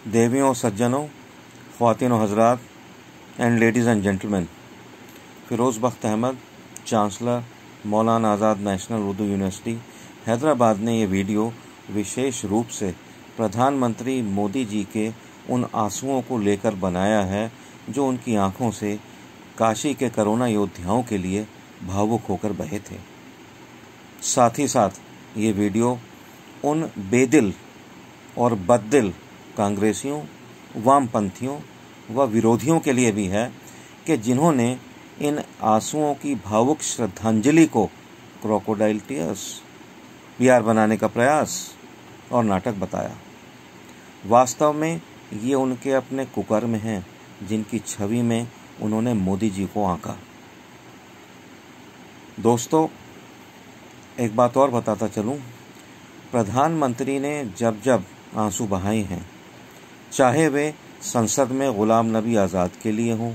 देवियों, सज्जनों, ख्वातीन हजरात and ladies and gentleman, Firoz Bakht Ahmed, chancellor Maulana Azad national Urdu university Hyderabad ने ये वीडियो विशेष रूप से प्रधानमंत्री मोदी जी के उन आंसुओं को लेकर बनाया है जो उनकी आंखों से काशी के कोरोना योद्धाओं के लिए भावुक होकर बहे थे। साथ ही साथ ये वीडियो उन बेदिल और बददिल कांग्रेसियों, वामपंथियों व विरोधियों के लिए भी है कि जिन्होंने इन आंसुओं की भावुक श्रद्धांजलि को क्रोकोडाइल टीयर्स पीआर बनाने का प्रयास और नाटक बताया। वास्तव में ये उनके अपने कुकर्म हैं जिनकी छवि में उन्होंने मोदी जी को आंका। दोस्तों, एक बात और बताता चलूं, प्रधानमंत्री ने जब जब आंसू बहाए हैं, चाहे वे संसद में गुलाम नबी आज़ाद के लिए हों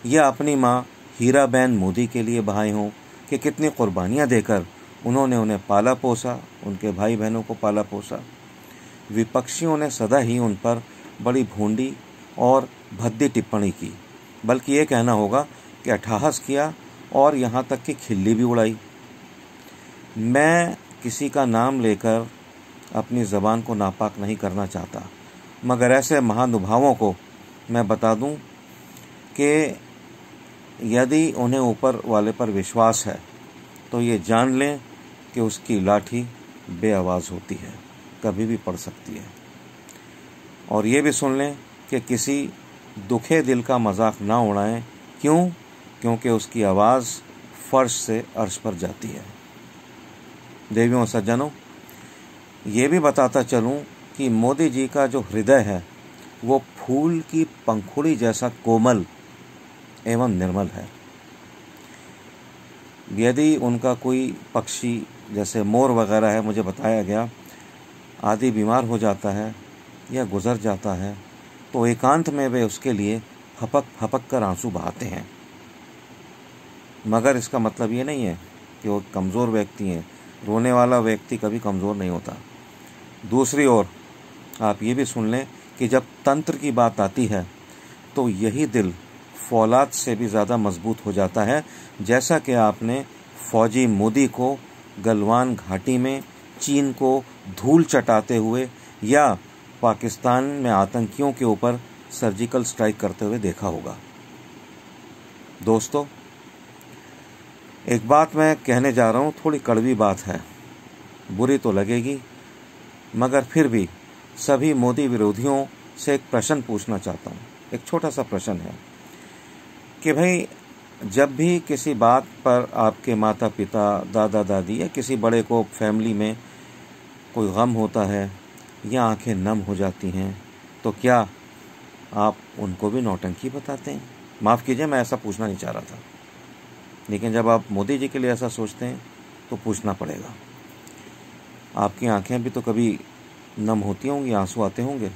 या अपनी माँ हीराबेन मोदी के लिए बहाए हों कि कितनी कुर्बानियाँ देकर उन्होंने उन्हें पाला पोसा, उनके भाई बहनों को पाला पोसा। विपक्षियों ने सदा ही उन पर बड़ी भोंडी और भद्दी टिप्पणी की, बल्कि ये कहना होगा कि अट्टहास किया और यहाँ तक कि खिल्ली भी उड़ाई। मैं किसी का नाम लेकर अपनी ज़बान को नापाक नहीं करना चाहता, मगर ऐसे महानुभावों को मैं बता दूं कि यदि उन्हें ऊपर वाले पर विश्वास है तो ये जान लें कि उसकी लाठी बेआवाज़ होती है, कभी भी पड़ सकती है। और ये भी सुन लें कि किसी दुखे दिल का मजाक ना उड़ाएं। क्यों? क्योंकि उसकी आवाज़ फर्श से अर्श पर जाती है। देवियों, सज्जनों, ये भी बताता चलूं कि मोदी जी का जो हृदय है वो फूल की पंखुड़ी जैसा कोमल एवं निर्मल है। यदि उनका कोई पक्षी जैसे मोर वगैरह है, मुझे बताया गया, आदि बीमार हो जाता है या गुजर जाता है तो एकांत में वे उसके लिए फपक फपक कर आंसू बहाते हैं। मगर इसका मतलब ये नहीं है कि वो कमज़ोर व्यक्ति हैं। रोने वाला व्यक्ति कभी कमज़ोर नहीं होता। दूसरी ओर आप ये भी सुन लें कि जब तंत्र की बात आती है तो यही दिल फौलाद से भी ज़्यादा मजबूत हो जाता है, जैसा कि आपने फौजी मोदी को गलवान घाटी में चीन को धूल चटाते हुए या पाकिस्तान में आतंकियों के ऊपर सर्जिकल स्ट्राइक करते हुए देखा होगा। दोस्तों, एक बात मैं कहने जा रहा हूँ, थोड़ी कड़वी बात है, बुरी तो लगेगी, मगर फिर भी सभी मोदी विरोधियों से एक प्रश्न पूछना चाहता हूँ। एक छोटा सा प्रश्न है कि भाई, जब भी किसी बात पर आपके माता पिता, दादा दादी या किसी बड़े को फैमिली में कोई गम होता है या आंखें नम हो जाती हैं, तो क्या आप उनको भी नौटंकी बताते हैं? माफ़ कीजिए, मैं ऐसा पूछना नहीं चाह रहा था, लेकिन जब आप मोदी जी के लिए ऐसा सोचते हैं तो पूछना पड़ेगा। आपकी आंखें भी तो कभी नम होती होंगी, आंसू आते होंगे।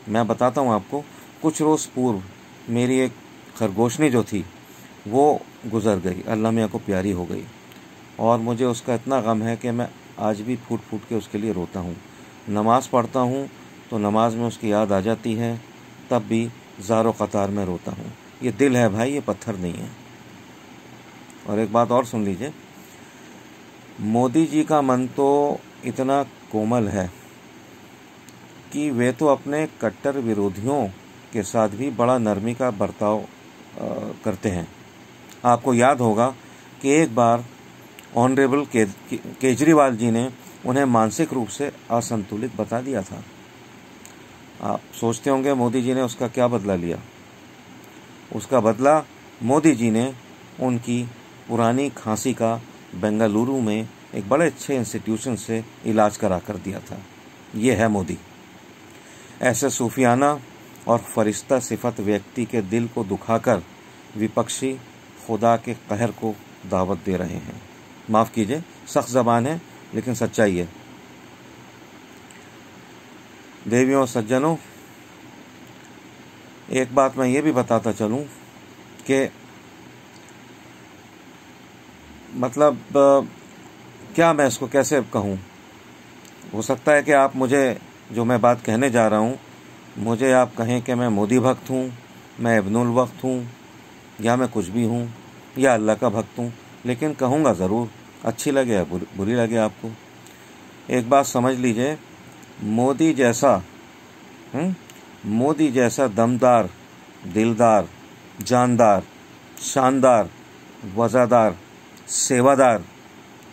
मैं बताता हूँ आपको, कुछ रोज़ पूर्व मेरी एक खरगोशनी जो थी वो गुज़र गई, अल्लाह मियाँ को प्यारी हो गई, और मुझे उसका इतना गम है कि मैं आज भी फूट फूट के उसके लिए रोता हूँ। नमाज़ पढ़ता हूँ तो नमाज में उसकी याद आ जाती है, तब भी ज़ारो क़तार में रोता हूँ। ये दिल है भाई, ये पत्थर नहीं है। और एक बात और सुन लीजिए, मोदी जी का मन तो इतना कोमल है कि वे तो अपने कट्टर विरोधियों के साथ भी बड़ा नरमी का बर्ताव करते हैं। आपको याद होगा कि एक बार ऑनरेबल केजरीवाल जी ने उन्हें मानसिक रूप से असंतुलित बता दिया था। आप सोचते होंगे मोदी जी ने उसका क्या बदला लिया। उसका बदला मोदी जी ने उनकी पुरानी खांसी का बेंगलुरु में एक बड़े अच्छे इंस्टीट्यूशन से इलाज करा कर दिया था। ये है मोदी। ऐसे सूफियाना और फरिश्ता सिफत व्यक्ति के दिल को दुखाकर विपक्षी खुदा के कहर को दावत दे रहे हैं। माफ़ कीजिए, सख्त ज़बान है लेकिन सच्चाई है। देवियों, सज्जनों, एक बात मैं ये भी बताता चलूं कि मतलब क्या मैं इसको कैसे कहूं। हो सकता है कि आप मुझे जो मैं बात कहने जा रहा हूं मुझे आप कहें कि मैं मोदी भक्त हूँ, मैं इब्नुल वक्त हूँ, या मैं कुछ भी हूँ, या अल्लाह का भक्त हूँ, लेकिन कहूँगा ज़रूर, अच्छी लगे या बुरी लगे आपको। एक बात समझ लीजिए, मोदी जैसा दमदार, दिलदार, जानदार, शानदार, वज़ादार, सेवादार,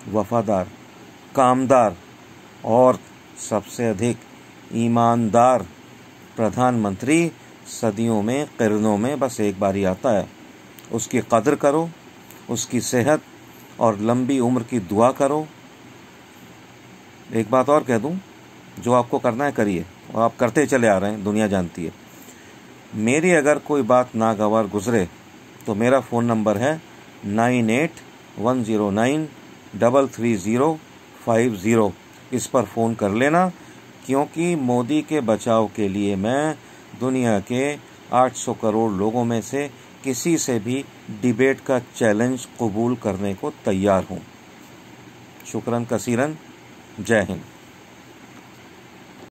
वफादार, कामदार और सबसे अधिक ईमानदार प्रधानमंत्री सदियों में, क़र्नों में बस एक बार ही आता है। उसकी कदर करो, उसकी सेहत और लंबी उम्र की दुआ करो। एक बात और कह दूं, जो आपको करना है करिए, और आप करते चले आ रहे हैं, दुनिया जानती है। मेरी अगर कोई बात नागवार गुजरे तो मेरा फ़ोन नंबर है 9810933050। इस पर फ़ोन कर लेना, क्योंकि मोदी के बचाव के लिए मैं दुनिया के 800 करोड़ लोगों में से किसी से भी डिबेट का चैलेंज कबूल करने को तैयार हूँ। शुक्रन कसीरन। जय हिंद।